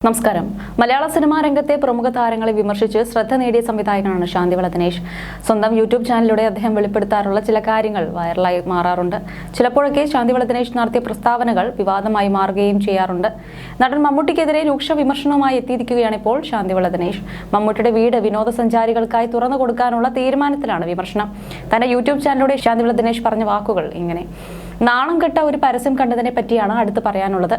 നമസ്കാരം. മലയാള സിനിമാ രംഗത്തെ പ്രമുഖ താരങ്ങളെ വിമർശിച്ച് ശ്രദ്ധ നേടിയ സംവിധായകനാണ് ശാന്തിവള ദിനേശ്. സ്വന്തം യൂട്യൂബ് ചാനലിലൂടെ അദ്ദേഹം വെളിപ്പെടുത്താറുള്ള ചില കാര്യങ്ങൾ വൈറലായി മാറാറുണ്ട്. ചിലപ്പോഴൊക്കെ ശാന്തിവള ദിനേശ് നടത്തിയ പ്രസ്താവനകൾ വിവാദമായി മാറുകയും ചെയ്യാറുണ്ട്. നടൻ മമ്മൂട്ടിക്കെതിരെ രൂക്ഷ വിമർശനവുമായി എത്തിയിരിക്കുകയാണ് ഇപ്പോൾ ശാന്തിവള ദിനേശ്. മമ്മൂട്ടിയുടെ വീട് വിനോദസഞ്ചാരികൾക്കായി തുറന്നു കൊടുക്കാനുള്ള തീരുമാനത്തിലാണ് വിമർശനം. തന്റെ യൂട്യൂബ് ചാനലിലൂടെ ശാന്തിവള ദിനേശ് പറഞ്ഞ വാക്കുകൾ ഇങ്ങനെ: നാണം കെട്ട ഒരു പരസ്യം കണ്ടതിനെ പറ്റിയാണ് അടുത്ത് പറയാനുള്ളത്.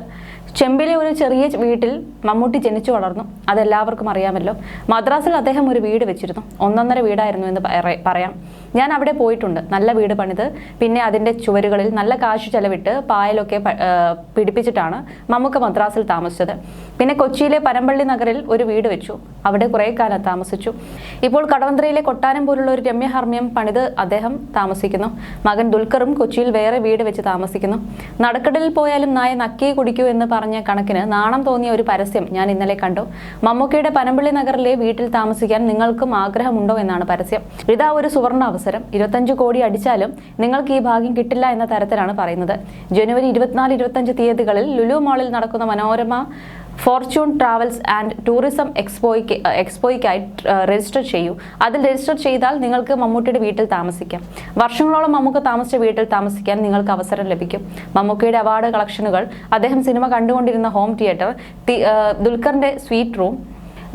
ചെമ്പിലെ ഒരു ചെറിയ വീട്ടിൽ മമ്മൂട്ടി ജനിച്ചു വളർന്നു. അതെല്ലാവർക്കും അറിയാമല്ലോ. മദ്രാസിൽ അദ്ദേഹം ഒരു വീട് വെച്ചിരുന്നു. ഒന്നൊന്നര വീടായിരുന്നു എന്ന് പറയാം. ഞാൻ അവിടെ പോയിട്ടുണ്ട്. നല്ല വീട് പണിത് പിന്നെ അതിൻ്റെ ചുവരുകളിൽ നല്ല കാശ് ചെലവിട്ട് പായലൊക്കെ പിടിപ്പിച്ചിട്ടാണ് മമ്മൂക്ക മദ്രാസിൽ താമസിച്ചത്. പിന്നെ കൊച്ചിയിലെ പനമ്പള്ളി നഗറിൽ ഒരു വീട് വെച്ചു. അവിടെ കുറേ കാലം താമസിച്ചു. ഇപ്പോൾ കടവന്ത്രയിലെ കൊട്ടാരം പോലുള്ള ഒരു രമ്യഹർമ്മ്യം പണിത് അദ്ദേഹം താമസിക്കുന്നു. മകൻ ദുൽഖറും കൊച്ചിയിൽ വേറെ വീട് വെച്ച് താമസിക്കുന്നു. നടക്കടലിൽ പോയാലും നായ നക്കി കുടിക്കൂ എന്ന് പറഞ്ഞ കണക്കിന് നാണം തോന്നിയ ഒരു പരസ്യം ഞാൻ ഇന്നലെ കണ്ടു. മമ്മൂക്കയുടെ പനമ്പള്ളി നഗറിലെ വീട്ടിൽ താമസിക്കാൻ നിങ്ങൾക്കും ആഗ്രഹമുണ്ടോ എന്നാണ് പരസ്യം. ഇതാ ഒരു സുവർണ അവസരം. 25 കോടി അടിച്ചാലും നിങ്ങൾക്ക് ഈ ഭാഗ്യം കിട്ടില്ല എന്ന തരത്തിലാണ് പറയുന്നത്. ജനുവരി 24-25 തീയതികളിൽ ലുലു മാളിൽ നടക്കുന്ന Manorama fortune travels and tourism എക്സ്പോയ്ക്കായി രജിസ്റ്റർ ചെയ്യൂ. അതിൽ രജിസ്റ്റർ ചെയ്താൽ നിങ്ങൾക്ക് മമ്മൂട്ടിയുടെ വീട്ടിൽ താമസിക്കാം. വർഷങ്ങളോളം മമ്മൂക്ക താമസിച്ച വീട്ടിൽ താമസിക്കാൻ നിങ്ങൾക്ക് അവസരം ലഭിക്കും. മമ്മൂക്കയുടെ അവാർഡ് കളക്ഷനുകൾ, അദ്ദേഹം സിനിമ കണ്ടുകൊണ്ടിരുന്ന ഹോം തിയേറ്റർ, ദുൽഖറിന്റെ സ്വീറ്റ് റൂം,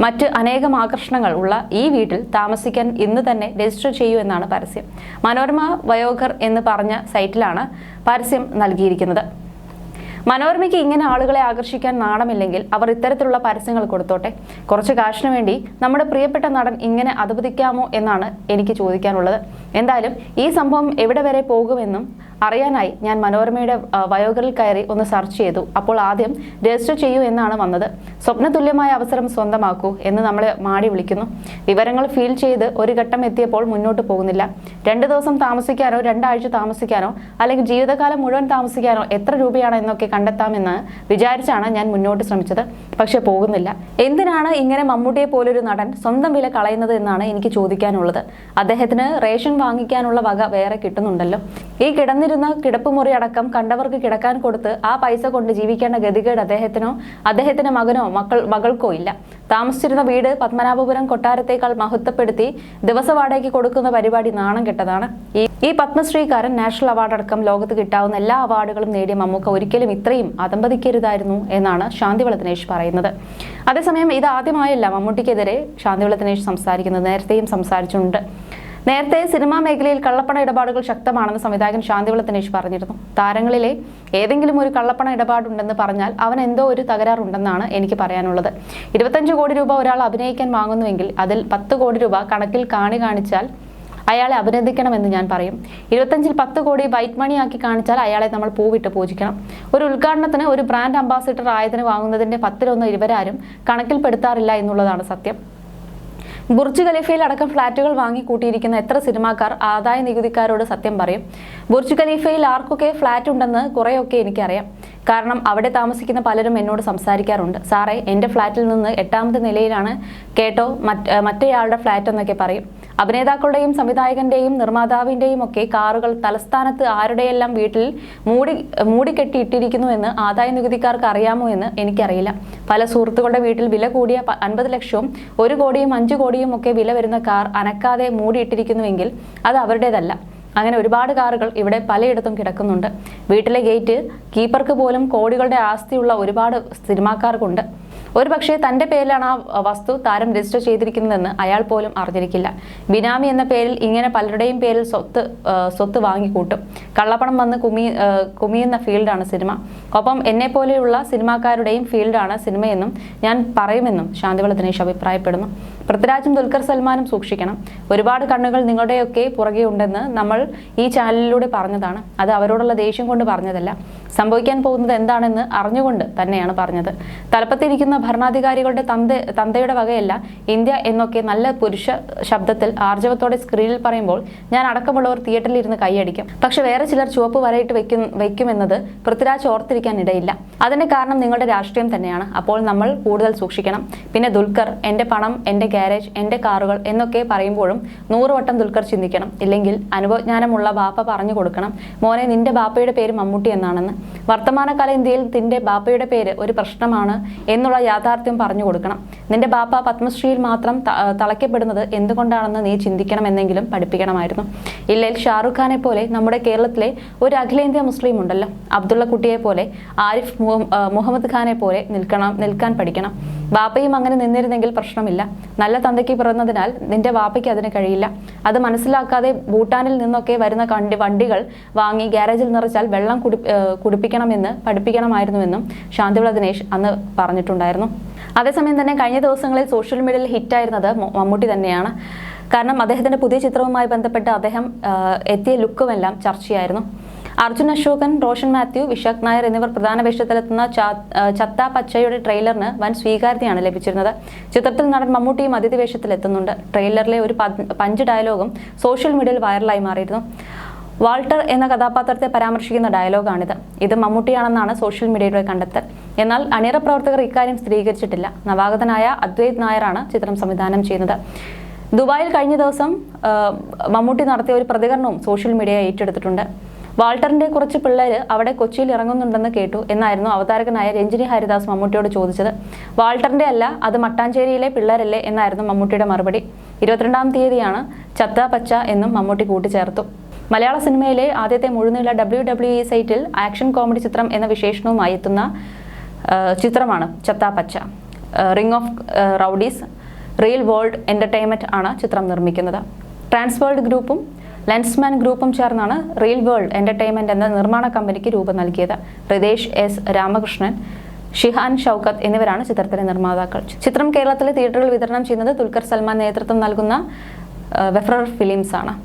മറ്റ് അനേകം ആകർഷണങ്ങൾ ഉള്ള ഈ വീട്ടിൽ താമസിക്കാൻ ഇന്ന് തന്നെ രജിസ്റ്റർ ചെയ്യൂ എന്നാണ് പരസ്യം. മനോരമ വയോഘർ എന്ന് പറഞ്ഞ സൈറ്റിലാണ് പരസ്യം നൽകിയിരിക്കുന്നത്. മനോരമയ്ക്ക് ഇങ്ങനെ ആളുകളെ ആകർഷിക്കാൻ നാണമില്ലെങ്കിൽ അവർ ഇത്തരത്തിലുള്ള പരസ്യങ്ങൾ കൊടുത്തോട്ടെ. കുറച്ച് കാശിനു വേണ്ടി നമ്മുടെ പ്രിയപ്പെട്ട നടൻ ഇങ്ങനെ അധപതിക്കാമോ എന്നാണ് എനിക്ക് ചോദിക്കാനുള്ളത്. എന്തായാലും ഈ സംഭവം എവിടെ വരെ പോകുമെന്നും അറിയാനായി ഞാൻ മനോരമയുടെ വയോഗറിൽ കയറി ഒന്ന് സെർച്ച് ചെയ്തു. അപ്പോൾ ആദ്യം രജിസ്റ്റർ ചെയ്യൂ എന്നാണ് വന്നത്. സ്വപ്നതുല്യമായ അവസരം സ്വന്തമാക്കൂ എന്ന് നമ്മളെ മാടി വിളിക്കുന്നു. വിവരങ്ങൾ ഫീൽ ചെയ്ത് ഒരു ഘട്ടം എത്തിയപ്പോൾ മുന്നോട്ട് പോകുന്നില്ല. 2 ദിവസം താമസിക്കാനോ 2 ആഴ്ച താമസിക്കാനോ അല്ലെങ്കിൽ ജീവിതകാലം മുഴുവൻ താമസിക്കാനോ എത്ര രൂപയാണ് എന്നൊക്കെ കണ്ടെത്താമെന്ന് വിചാരിച്ചാണ് ഞാൻ മുന്നോട്ട് ശ്രമിച്ചത്. പക്ഷെ പോകുന്നില്ല. എന്തിനാണ് ഇങ്ങനെ മമ്മൂട്ടിയെ പോലൊരു നടൻ സ്വന്തം വില കളയുന്നത് എന്നാണ് എനിക്ക് ചോദിക്കാനുള്ളത്. അദ്ദേഹത്തിന് റേഷൻ വാങ്ങിക്കാനുള്ള വക വേറെ കിട്ടുന്നുണ്ടല്ലോ. ഈ കിടന്നിരുന്ന കിടപ്പുമുറി അടക്കം കണ്ടവർക്ക് കിടക്കാൻ കൊടുത്ത് ആ പൈസ കൊണ്ട് ജീവിക്കേണ്ട ഗതികേട് അദ്ദേഹത്തിനോ അദ്ദേഹത്തിന്റെ മകനോ മകൾക്കോ ഇല്ല. താമസിച്ചിരുന്ന വീട് പത്മനാഭപുരം കൊട്ടാരത്തേക്കാൾ മഹത്വപ്പെടുത്തി ദിവസ വാടകയ്ക്ക് കൊടുക്കുന്ന പരിപാടി നാണം കെട്ടതാണ്. ഈ പത്മശ്രീകാരൻ, നാഷണൽ അവാർഡ് അടക്കം ലോകത്ത് കിട്ടാവുന്ന എല്ലാ അവാർഡുകളും നേടിയ മമ്മൂക്ക ഒരിക്കലും ഇത്രയും അതമ്പതിക്കരുതായിരുന്നു എന്നാണ് ശാന്തിവള ദിനേശ് പറയുന്നത്. അതേസമയം ഇത് ആദ്യമായല്ല മമ്മൂട്ടിക്കെതിരെ ശാന്തിവള ദിനേശ് സംസാരിക്കുന്നത്. നേരത്തെയും സംസാരിച്ചിട്ടുണ്ട്. നേരത്തെ സിനിമാ മേഖലയിൽ കള്ളപ്പണ ഇടപാടുകൾ ശക്തമാണെന്ന് സംവിധായകൻ ശാന്തിവള ദിനേശ് പറഞ്ഞിരുന്നു. താരങ്ങളിലെ ഏതെങ്കിലും ഒരു കള്ളപ്പണ ഇടപാടുണ്ടെന്ന് പറഞ്ഞാൽ അവൻ എന്തോ ഒരു തകരാറുണ്ടെന്നാണ് എനിക്ക് പറയാനുള്ളത്. 25 കോടി രൂപ ഒരാൾ അഭിനയിക്കാൻ വാങ്ങുന്നുവെങ്കിൽ അതിൽ 10 കോടി രൂപ കണക്കിൽ കാണിച്ചാൽ അയാളെ അഭിനന്ദിക്കണമെന്ന് ഞാൻ പറയും. 25-ൽ 10 കോടി വൈറ്റ് മണി ആക്കി കാണിച്ചാൽ അയാളെ നമ്മൾ പൂവിട്ട് പൂജിക്കണം. ഒരു ഉദ്ഘാടനത്തിന് ഒരു ബ്രാൻഡ് അംബാസിഡർ ആയതിന് വാങ്ങുന്നതിന്റെ 10-1 ഇവരാരും കണക്കിൽപ്പെടുത്താറില്ല എന്നുള്ളതാണ് സത്യം. ബുർജ് ഖലീഫയിൽ അടക്കം ഫ്ളാറ്റുകൾ വാങ്ങി കൂട്ടിയിരിക്കുന്ന എത്ര സിനിമാക്കാർ ആദായ നികുതിക്കാരോട് സത്യം പറയും? ബുർജ് ഖലീഫയിൽ ആർക്കൊക്കെ ഫ്ളാറ്റ് ഉണ്ടെന്ന് കുറേയൊക്കെ എനിക്കറിയാം. കാരണം അവിടെ താമസിക്കുന്ന പലരും എന്നോട് സംസാരിക്കാറുണ്ട്. സാറേ, എൻ്റെ ഫ്ളാറ്റിൽ നിന്ന് 8ാമത്തെ നിലയിലാണ് കേട്ടോ, മറ്റേയാളുടെ ഫ്ളാറ്റ് എന്നൊക്കെ പറയും. അഭിനേതാക്കളുടെയും സംവിധായകന്റെയും നിർമ്മാതാവിന്റെയും ഒക്കെ കാറുകൾ തലസ്ഥാനത്ത് ആരുടെയെല്ലാം വീട്ടിൽ മൂടിക്കെട്ടിയിട്ടിരിക്കുന്നു എന്ന് ആദായ നികുതിക്കാർക്ക് അറിയാമോ എന്ന് എനിക്കറിയില്ല. പല സുഹൃത്തുക്കളുടെ വീട്ടിൽ വില കൂടിയ 50 ലക്ഷവും 1 കോടിയും 5 കോടിയും ഒക്കെ വില വരുന്ന കാർ അനക്കാതെ മൂടിയിട്ടിരിക്കുന്നുവെങ്കിൽ അത് അവരുടേതല്ല. അങ്ങനെ ഒരുപാട് കാറുകൾ ഇവിടെ പലയിടത്തും കിടക്കുന്നുണ്ട്. വീട്ടിലെ ഗേറ്റ് കീപ്പർക്ക് പോലും കോടികളുടെ ആസ്തിയുള്ള ഒരുപാട് സിനിമാക്കാർക്കുണ്ട്. ഒരു പക്ഷേ തൻ്റെ പേരിലാണ് ആ വസ്തു താരം രജിസ്റ്റർ ചെയ്തിരിക്കുന്നതെന്ന് അയാൾ പോലും അറിഞ്ഞിരിക്കില്ല. ബിനാമി എന്ന പേരിൽ ഇങ്ങനെ പലരുടെയും പേരിൽ സ്വത്ത് വാങ്ങിക്കൂട്ടും. കള്ളപ്പണം വന്ന് കുമിയുന്ന ഫീൽഡാണ് സിനിമ. ഒപ്പം എന്നെപ്പോലെയുള്ള സിനിമാക്കാരുടെയും ഫീൽഡാണ് സിനിമയെന്നും ഞാൻ പറയുമെന്നും ശാന്തിവള ദിനേശ് അഭിപ്രായപ്പെടുന്നു. പൃഥ്വിരാജും ദുൽഖർ സൽമാനും സൂക്ഷിക്കണം. ഒരുപാട് കണ്ണുകൾ നിങ്ങളുടെയൊക്കെ പുറകെ ഉണ്ടെന്ന് നമ്മൾ ഈ ചാനലിലൂടെ പറഞ്ഞതാണ്. അത് അവരോടുള്ള ദേഷ്യം കൊണ്ട് പറഞ്ഞതല്ല. സംഭവിക്കാൻ പോകുന്നത് എന്താണെന്ന് അറിഞ്ഞുകൊണ്ട് തന്നെയാണ് പറഞ്ഞത്. തലപ്പത്തിരിക്കുന്ന ഭരണാധികാരികളുടെ തന്തയുടെ വകയല്ല ഇന്ത്യ എന്നൊക്കെ നല്ല പുരുഷ ശബ്ദത്തിൽ ആർജവത്തോടെ സ്ക്രീനിൽ പറയുമ്പോൾ ഞാൻ അടക്കമുള്ളവർ തിയേറ്ററിൽ ഇരുന്ന് കൈയടിക്കും. പക്ഷെ വേറെ ചിലർ ചുവപ്പ് വരയിട്ട് വയ്ക്കുമെന്നത് പൃഥ്വിരാജ് ഓർത്തിരിക്കാൻ ഇടയില്ല. അതിന്റെ കാരണം നിങ്ങളുടെ രാഷ്ട്രീയം തന്നെയാണ്. അപ്പോൾ നമ്മൾ കൂടുതൽ സൂക്ഷിക്കണം. പിന്നെ ദുൽഖർ, എൻ്റെ പണം, എൻ്റെ ഗാരേജ്, എൻ്റെ കാറുകൾ എന്നൊക്കെ പറയുമ്പോഴും 100 വട്ടം ദുൽഖർ ചിന്തിക്കണം. ഇല്ലെങ്കിൽ അനുഭവജ്ഞാനമുള്ള ബാപ്പ പറഞ്ഞു കൊടുക്കണം, മോനെ നിന്റെ ബാപ്പയുടെ പേര് മമ്മൂട്ടി എന്നാണെന്ന്. വർത്തമാനകാല ഇന്ത്യയിൽ നിന്റെ ബാപ്പയുടെ പേര് ഒരു പ്രശ്നമാണ് എന്നുള്ള യാഥാർത്ഥ്യം പറഞ്ഞു കൊടുക്കണം. നിന്റെ ബാപ്പ പത്മശ്രീയിൽ മാത്രം തളയ്ക്കപ്പെടുന്നത് എന്തുകൊണ്ടാണെന്ന് നീ ചിന്തിക്കണമെന്നെങ്കിലും പഠിപ്പിക്കണമായിരുന്നു. ഇല്ലെങ്കിൽ ഷാറുഖ് ഖാനെ പോലെ നമ്മുടെ കേരളത്തിലെ ഒരു അഖിലേന്ത്യാ മുസ്ലിം ഉണ്ടല്ലോ, അബ്ദുള്ള കുട്ടിയെ പോലെ, ആരിഫ് മുഹമ്മദ് ഖാനെ പോലെ നിൽക്കാൻ പഠിക്കണം. ബാപ്പയും അങ്ങനെ നിന്നിരുന്നെങ്കിൽ പ്രശ്നമില്ല. നല്ല തന്തയ്ക്ക് പിറന്നതിനാൽ നിന്റെ വാപ്പയ്ക്ക് അതിന് കഴിയില്ല. അത് മനസ്സിലാക്കാതെ ഭൂട്ടാനിൽ നിന്നൊക്കെ വരുന്ന വണ്ടികൾ വാങ്ങി ഗ്യാരേജിൽ നിറച്ചാൽ വെള്ളം കുടിപ്പിക്കണമെന്ന് പഠിപ്പിക്കണമായിരുന്നുവെന്നും ശാന്തിവിള ദിനേശ് അന്ന് പറഞ്ഞിട്ടുണ്ടായിരുന്നു. അതേസമയം തന്നെ കഴിഞ്ഞ ദിവസങ്ങളിൽ സോഷ്യൽ മീഡിയയിൽ ഹിറ്റായിരുന്നത് മമ്മൂട്ടി തന്നെയാണ്. കാരണം അദ്ദേഹത്തിന്റെ പുതിയ ചിത്രവുമായി ബന്ധപ്പെട്ട് അദ്ദേഹം എത്തിയ ലുക്കുമെല്ലാം ചർച്ചയായിരുന്നു. അർജുൻ അശോകൻ, റോഷൻ മാത്യു, വിശാഖ് നായർ എന്നിവർ പ്രധാന വേഷത്തിലെത്തുന്ന ചത്താ പച്ചയുടെ ട്രെയിലറിന് വൻ സ്വീകാര്യതയാണ് ലഭിച്ചിരുന്നത്. ചിത്രത്തിൽ നടൻ മമ്മൂട്ടിയും അതിഥി വേഷത്തിലെത്തുന്നുണ്ട്. ട്രെയിലറിലെ ഒരു പഞ്ച് ഡയലോഗും സോഷ്യൽ മീഡിയയിൽ വൈറലായി മാറിയിരുന്നു. വാൾട്ടർ എന്ന കഥാപാത്രത്തെ പരാമർശിക്കുന്ന ഡയലോഗാണിത്. ഇത് മമ്മൂട്ടിയാണെന്നാണ് സോഷ്യൽ മീഡിയയുടെ കണ്ടെത്തൽ. എന്നാൽ അണിയറ പ്രവർത്തകർ ഇക്കാര്യം സ്ഥിരീകരിച്ചിട്ടില്ല. നവാഗതനായ അദ്വൈത് നായരാണ് ചിത്രം സംവിധാനം ചെയ്യുന്നത്. ദുബായിൽ കഴിഞ്ഞ ദിവസം മമ്മൂട്ടി നടത്തിയ ഒരു പ്രതികരണവും സോഷ്യൽ മീഡിയ ഏറ്റെടുത്തിട്ടുണ്ട്. വാൾട്ടറിന്റെ കുറച്ച് പിള്ളേര് അവിടെ കൊച്ചിയിൽ ഇറങ്ങുന്നുണ്ടെന്ന് കേട്ടു എന്നായിരുന്നു അവതാരകനായ രഞ്ജിനി ഹരിദാസ് മമ്മൂട്ടിയോട് ചോദിച്ചത്. വാൾട്ടറിന്റെ അല്ല, അത് മട്ടാഞ്ചേരിയിലെ പിള്ളേരല്ലേ എന്നായിരുന്നു മമ്മൂട്ടിയുടെ മറുപടി. 22-ാം തീയതിയാണ് ചത്താ പച്ച എന്നും മമ്മൂട്ടി കൂട്ടിച്ചേർത്തു. മലയാള സിനിമയിലെ ആദ്യത്തെ മുഴുനീള WWE സൈറ്റിൽ ആക്ഷൻ കോമഡി ചിത്രം എന്ന വിശേഷണവുമായി എത്തുന്ന ചിത്രമാണ് ചത്താ പച്ച. Ring of rowdies real world entertainment ആണ് ചിത്രം നിർമ്മിക്കുന്നത്. ട്രാൻസ്വേൾഡ് ഗ്രൂപ്പും ലെൻസ്മാൻ ഗ്രൂപ്പും ചേർന്നാണ് റിയൽ വേൾഡ് എന്റർടൈൻമെന്റ് എന്ന നിർമ്മാണ കമ്പനിക്ക് രൂപം നൽകിയത്. റിതേഷ് എസ് രാമകൃഷ്ണൻ, ഷിഹാൻ ഷൗക്കത്ത് എന്നിവരാണ് ചിത്രത്തിലെ നിർമ്മാതാക്കൾ. ചിത്രം കേരളത്തിലെ തിയേറ്ററുകൾ വിതരണം ചെയ്യുന്നത് ദുൽഖർ സൽമാൻ നേതൃത്വം നൽകുന്ന വെഫ്രർ ഫിലിംസ് ആണ്.